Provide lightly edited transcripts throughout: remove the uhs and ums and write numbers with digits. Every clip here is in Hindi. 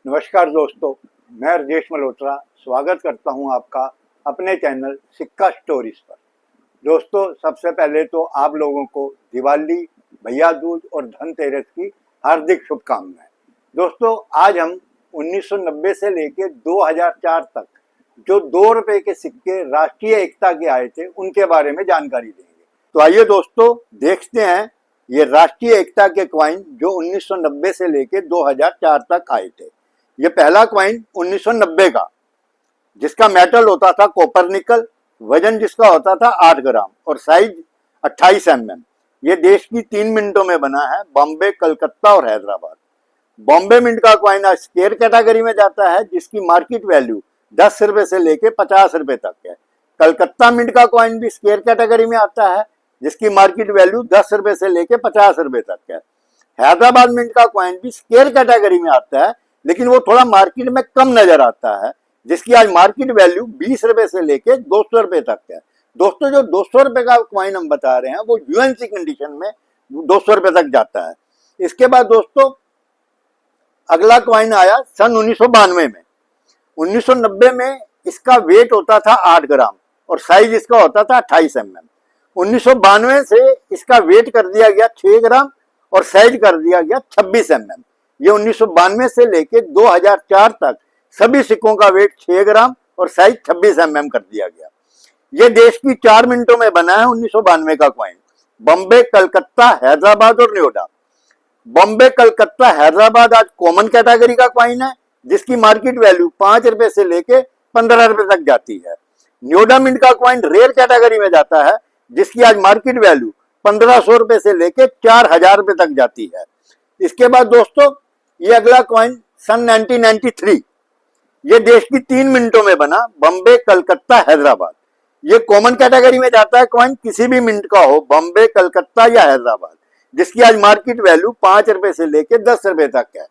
नमस्कार दोस्तों, मैं राजेश मल्होत्रा स्वागत करता हूं आपका अपने चैनल सिक्का स्टोरीज पर। दोस्तों, सबसे पहले तो आप लोगों को दिवाली, भैया दूज और धनतेरस की हार्दिक शुभकामनाएं। दोस्तों, आज हम 1990 से लेकर 2004 तक जो 2 रुपए के सिक्के राष्ट्रीय एकता के आए थे उनके बारे में जानकारी देंगे। तो आइए दोस्तों, देखते हैं ये राष्ट्रीय एकता के क्वाइन जो 1990 से लेकर 2004 तक आए थे। ये पहला क्वाइन 1990 का, जिसका मेटल होता था कॉपर निकल, वजन जिसका होता था 8 ग्राम और साइज 28 mm। ये देश की 3 मिनटों में बना है, बॉम्बे, कलकत्ता और हैदराबाद। बॉम्बे मिंट का क्वाइन आज स्क्वायर कैटेगरी में जाता है, जिसकी मार्केट वैल्यू 10 रुपए से लेके 50 रुपए तक है। कलकत्ता मिंट का क्वाइन भी स्क्वायर कैटेगरी में आता है, जिसकी मार्केट वैल्यू 10 रुपए से लेके 50 रुपए तक है। हैदराबाद मिंट का क्वाइन भी स्क्वायर कैटेगरी में आता है, लेकिन वो थोड़ा मार्केट में कम नजर आता है, जिसकी आज मार्केट वैल्यू 20 रुपए से लेके 200 रुपए तक है। दोस्तों, जो 200 रुपए का क्वाइन हम बता रहे हैं वो यूएनसी कंडीशन में 200 रुपए तक जाता है। इसके बाद दोस्तों, अगला क्वाइन आया सन 1992 में। 1990 में इसका वेट होता था 8 ग्राम और साइज इसका होता था 28 mm। 1992 से इसका वेट कर दिया गया 6 ग्राम और साइज कर दिया गया 26 mm। ये 1992 से लेके 2004 तक सभी सिक्कों का वेट 6 ग्राम और साइज 26 mm कर दिया गया। ये देश की 4 मिनटों में बना है 1992 का क्वाइन। बॉम्बे, कलकत्ता, हैदराबाद और नोएडा। बॉम्बे, कलकत्ता, हैदराबाद आज कॉमन कैटेगरी का क्वाइन है, जिसकी मार्केट वैल्यू 5 रुपए से लेके 15 रुपए तक जाती है। नोएडा मिंट का क्वाइन रेयर कैटेगरी में जाता है, जिसकी आज मार्केट वैल्यू 1500 रुपए से लेके 4000 रुपए तक जाती है। इसके बाद दोस्तों, ये अगला क्वाइन सन 1993। ये देश की 3 मिनटों में बना, बॉम्बे, कलकत्ता, हैदराबाद। ये कॉमन कैटेगरी में जाता है क्वाइन, किसी भी मिंट का हो, बॉम्बे, कलकत्ता या हैदराबाद, जिसकी आज मार्केट वैल्यू 5 रुपए से लेके 10 रुपए तक है।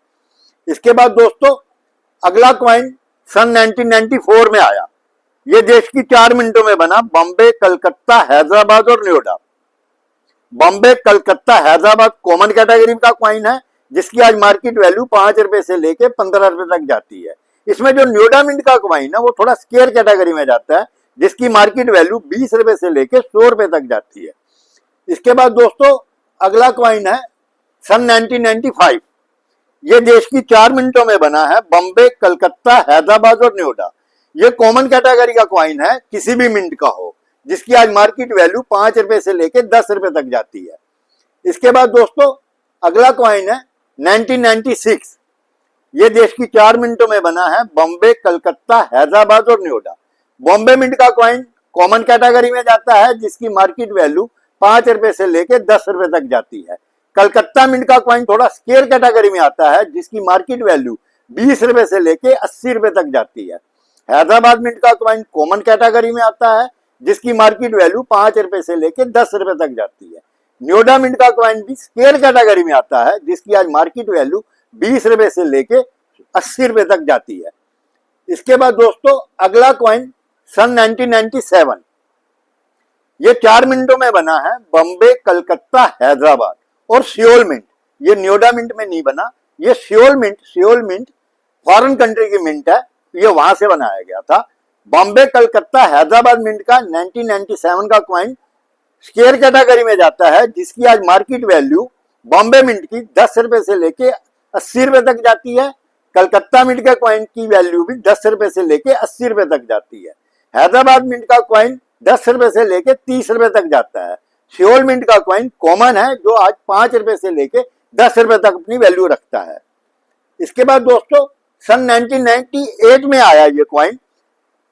इसके बाद दोस्तों, अगला क्वाइन सन 1994 में आया। ये देश की 4 मिनटों में बना, बॉम्बे, कलकत्ता, हैदराबाद और नोएडा। बॉम्बे, कलकत्ता, हैदराबाद कॉमन कैटेगरी का क्वाइन है, जिसकी आज मार्केट वैल्यू 5 रुपए से लेके 15 रुपए तक जाती है। इसमें जो नोएडा मिंट का क्वाइन है वो थोड़ा स्क्वायर कैटेगरी में जाता है, जिसकी मार्केट वैल्यू 20 रुपए से लेके 100 रुपए तक जाती है। इसके बाद दोस्तों, अगला क्वाइन है सन 1995। ये देश की 4 मिनटों में बना है, बॉम्बे, कलकत्ता, हैदराबाद और नोएडा। ये कॉमन कैटेगरी का क्वाइन है, किसी भी मिंट का हो, जिसकी आज मार्केट वैल्यू 5 रुपए से लेके 10 रुपए तक जाती है। इसके बाद दोस्तों, अगला क्वाइन है 1996। ये देश की 4 मिनटों में बना है, बॉम्बे, कलकत्ता, हैदराबाद और नोएडा। बॉम्बे मिंट का क्वाइन कॉमन कैटेगरी में जाता है, जिसकी मार्केट वैल्यू 5 रुपए से लेके 10 रुपए तक जाती है। कलकत्ता मिंट का क्वाइन थोड़ा स्क्वायर कैटेगरी में आता है, जिसकी मार्केट वैल्यू 20 रुपए से लेके 80 रुपए तक जाती है। हैदराबाद मिंट का क्वाइन कॉमन कैटेगरी में आता है, जिसकी मार्केट वैल्यू 5 रुपए से लेके 10 रुपए तक जाती है। नोएडा मिंट का क्वाइन भी स्क्वायर कैटेगरी में आता है, जिसकी आज मार्केट वैल्यू 20 रुपए से लेके 80 रुपए तक जाती है। इसके बाद दोस्तों, अगला क्वाइन सन 1997। ये 4 मिनटों में बना है, बॉम्बे, कलकत्ता, हैदराबाद और सियोल मिंट। ये नोएडा मिंट में नहीं बना, ये सियोल मिंट फॉरेन कंट्री की मिंट है, ये वहां से बनाया गया था। बॉम्बे, कलकत्ता, हैदराबाद मिंट का 1997 का क्वाइन स्क्वायर कैटेगरी में जाता है, जिसकी आज मार्केट वैल्यू बॉम्बे मिंट की 10 रुपए से लेके 80 रुपए तक जाती है। कलकत्ता मिंट के क्वाइन की वैल्यू भी 10 रुपए से लेके 80 रुपए तक जाती है। हैदराबाद मिंट का क्वाइन 10 रुपए से लेके 30 रुपए तक जाता है। सियोल मिंट का क्वाइन कॉमन है, जो आज 5 रुपए से लेके 10 रुपए तक अपनी वैल्यू रखता है। इसके बाद दोस्तों, सन 1998 में आया ये क्वाइन।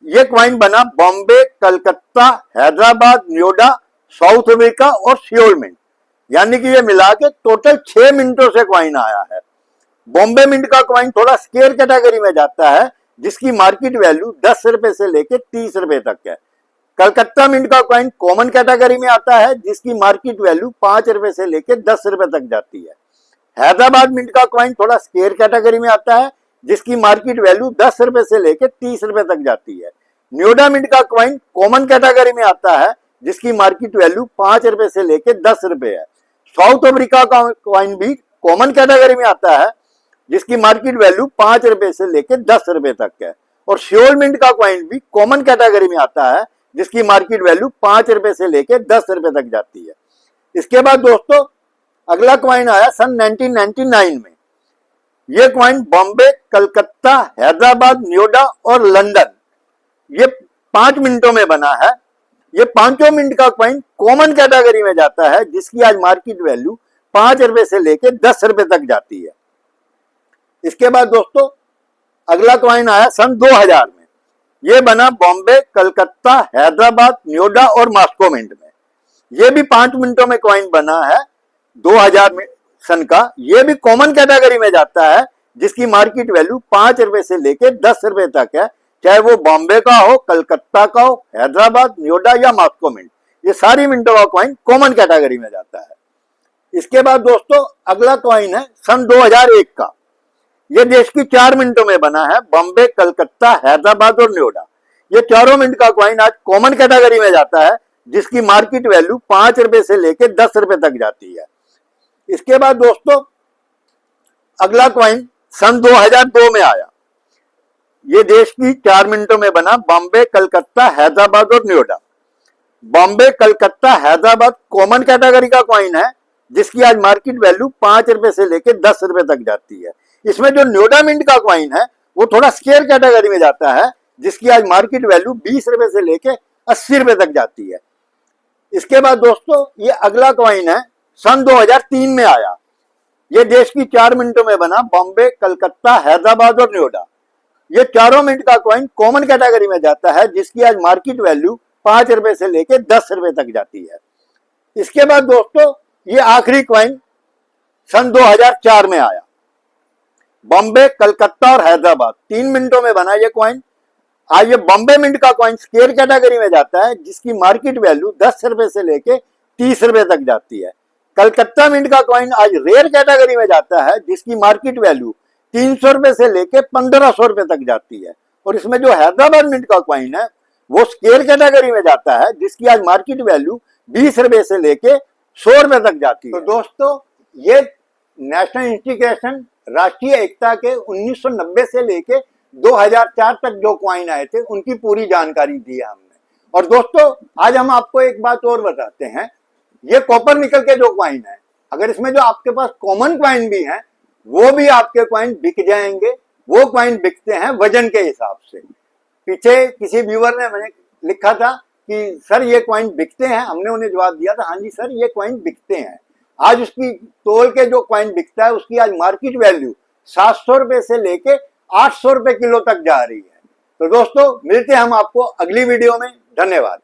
ये क्वाइन बना बॉम्बे, कलकत्ता, हैदराबाद, नोएडा, साउथ अफ्रीका और सियोल मिंट, यानी कि ये मिला के टोटल 6 मिनटों से क्वाइन आया है। बॉम्बे मिंट का क्वाइन थोड़ा स्क्वायर कैटेगरी में जाता है, जिसकी मार्केट वैल्यू 10 रुपए से लेके 30 रुपए तक है। कलकत्ता मिंट का क्वाइन कॉमन कैटेगरी में आता है, जिसकी मार्केट वैल्यू 5 रुपए से लेके 10 रुपए तक जाती है। हैदराबाद मिंट का क्वाइन थोड़ा स्क्वायर कैटेगरी में आता है, जिसकी मार्केट वैल्यू 10 रुपए से लेके 30 रुपए तक जाती है। नोएडा मिंट का क्वाइन कॉमन कैटेगरी में आता है, जिसकी मार्केट वैल्यू 5 रुपए से लेके 10 रुपए है। साउथ अफ्रीका का क्वाइन भी कॉमन कैटेगरी में आता है, जिसकी मार्केट वैल्यू 5 रुपए से लेके 10 रुपए तक है। और श्योर मिंट का कॉइन भी कॉमन कैटेगरी में आता है, जिसकी मार्केट वैल्यू 5 रुपए से लेके 10 रुपए तक जाती है। इसके बाद दोस्तों अगला कॉइन आया सन 1999 में। ये कॉइन बॉम्बे, कलकत्ता, हैदराबाद, नोएडा और लंदन, ये 5 मिनटों में बना है। ये 5 मिनट का कॉइन कॉमन कैटेगरी में जाता है, जिसकी आज मार्केट वैल्यू 5 रुपए से लेके 10 रुपए तक जाती है। इसके बाद दोस्तों अगला कॉइन आया सन 2000 में। ये बना बॉम्बे, कलकत्ता, हैदराबाद, नोएडा और मॉस्को मिंट में। ये भी 5 मिनटों में कॉइन बना है 2000 सन का। ये भी कॉमन कैटेगरी में जाता है, जिसकी मार्केट वैल्यू 5 रुपए से लेके 10 रुपए तक है, चाहे वो बॉम्बे का हो, कलकत्ता का हो, हैदराबाद, नोएडा या मॉस्को मिंट। ये सारी मिंटों का कॉइन कॉमन कैटेगरी में जाता है। इसके बाद दोस्तों अगला कॉइन है सन 2001 का। ये देश की 4 मिनटों में बना है, बॉम्बे, कलकत्ता, हैदराबाद और नोएडा। ये चारों मिनट का कॉइन आज कॉमन कैटेगरी में जाता है, जिसकी मार्केट वैल्यू 5 रुपए से लेके 10 रुपए तक जाती है। इसके बाद दोस्तों अगला कॉइन सन 2002 में आया। ये देश की 4 मिनटों में बना, बॉम्बे, कलकत्ता, हैदराबाद और नोएडा। बॉम्बे, कलकत्ता, हैदराबाद कॉमन कैटेगरी का कॉइन है, जिसकी आज मार्केट वैल्यू 5 रुपए से लेके 10 रुपए तक जाती है। इसमें जो नोएडा मिंट का कॉइन है वो थोड़ा स्केयर कैटेगरी में जाता है, जिसकी आज मार्केट वैल्यू 20 रुपए से लेके 80 रुपए तक जाती है। इसके बाद दोस्तों ये अगला कॉइन है सन 2003 में आया। ये देश की 4 मिनटों में बना, बॉम्बे, कलकत्ता, हैदराबाद और नोएडा। ये चारों मिनट का कॉइन कॉमन कैटेगरी में जाता है, जिसकी आज मार्केट वैल्यू 5 रुपए से लेके 10 रुपए तक जाती है। इसके बाद दोस्तों ये आखिरी कॉइन सन 2004 में आया। बॉम्बे, कलकत्ता और हैदराबाद 3 मिनटों में बना ये कॉइन। आज ये बॉम्बे मिंट का कॉइन स्केयर कैटेगरी में जाता है, जिसकी मार्केट वैल्यू 10 रुपए से लेके 30 रुपए तक जाती है। कलकत्ता मिंट का कॉइन आज रेयर कैटेगरी में जाता है, जिसकी मार्केट वैल्यू 300 रुपए से लेके 1500 रुपए तक जाती है। और इसमें जो हैदराबाद मिंट का कॉइन है वो स्केयर कैटेगरी में जाता है, जिसकी आज मार्केट वैल्यू 20 रुपए से लेके 100 रुपए तक जाती है। तो दोस्तों ये नेशनल इंटीग्रेशन, राष्ट्रीय एकता के 1990 से लेके 2004 तक जो कॉइन आए थे उनकी पूरी जानकारी दी है हमने। और दोस्तों आज हम आपको एक बात और बताते हैं, ये कॉपर निकल के जो कॉइन है, अगर इसमें जो आपके पास कॉमन कॉइन भी हैं वो भी आपके कॉइन बिक जाएंगे। वो कॉइन बिकते हैं वजन के हिसाब से। पीछे किसी व्यूअर ने मैंने लिखा था कि सर ये कॉइन बिकते हैं, हमने उन्हें जवाब दिया था हाँ जी सर ये कॉइन बिकते हैं। आज उसकी तोल के जो कॉइन बिकता है उसकी आज मार्केट वैल्यू 700 रुपए से लेके 800 रुपए किलो तक जा रही है। तो दोस्तों मिलते हैं हम आपको अगली वीडियो में। धन्यवाद।